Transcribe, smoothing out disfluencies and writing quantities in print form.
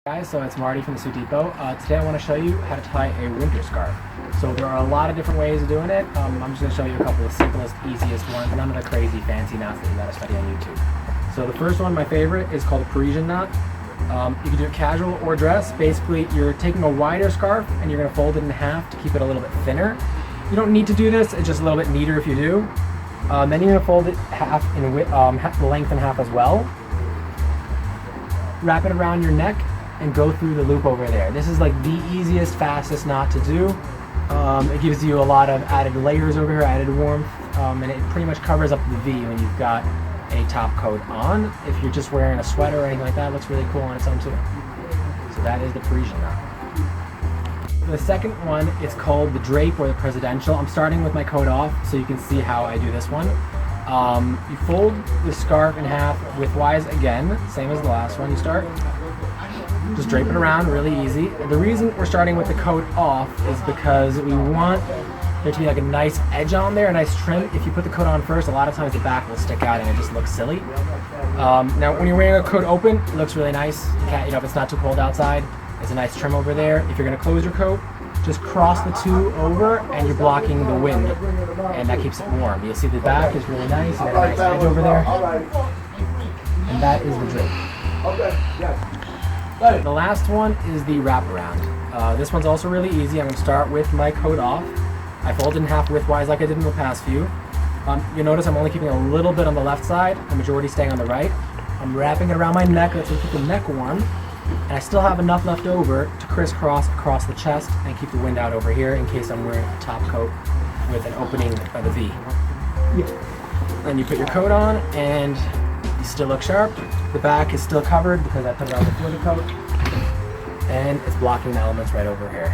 Guys, so it's Marty from the Suit Depot. Today I want to show you how to tie a winter scarf. So there are a lot of different ways of doing it. I'm just going to show you a couple of the simplest, easiest ones, and none of the crazy fancy knots that you got to study on YouTube. So the first one, my favorite, is called a Parisian knot. You can do it casual or dress. Basically, you're taking a wider scarf and you're going to fold it in half to keep it a little bit thinner. You don't need to do this, it's just a little bit neater if you do. Then you're going to fold it half in the length in half as well. Wrap it around your neck and go through the loop over there. This is like the easiest, fastest knot to do. It gives you a lot of added layers over here, added warmth, and it pretty much covers up the V when you've got a top coat on. If you're just wearing a sweater or anything like that, it looks really cool on its own too. So that is the Parisian knot. The second one is called the Drape or the Presidential. I'm starting with my coat off so you can see how I do this one. You fold the scarf in half widthwise again, same as the last one. You start, just drape it around, really easy. The reason we're starting with the coat off is because we want there to be like a nice edge on there, a nice trim. If you put the coat on first, a lot of times the back will stick out and it just looks silly. Now when you're wearing a coat open, it looks really nice. You can't, if it's not too cold outside, it's a nice trim over there. If you're gonna close your coat, just cross the two over and you're blocking the wind, and that keeps it warm. You'll see the back is really nice, you got a nice edge over there. And that is the drape. The last one is the wraparound. This one's also really easy. I'm going to start with my coat off. I fold it in half widthwise like I did in the past few. You'll notice I'm only keeping a little bit on the left side, the majority staying on the right. I'm wrapping it around my neck, that's to keep the neck warm. And I still have enough left over to crisscross across the chest and keep the wind out over here in case I'm wearing a top coat with an opening by the V. Then you put your coat on and you still look sharp. The back is still covered because I put it on before the coat. And it's blocking the elements right over here.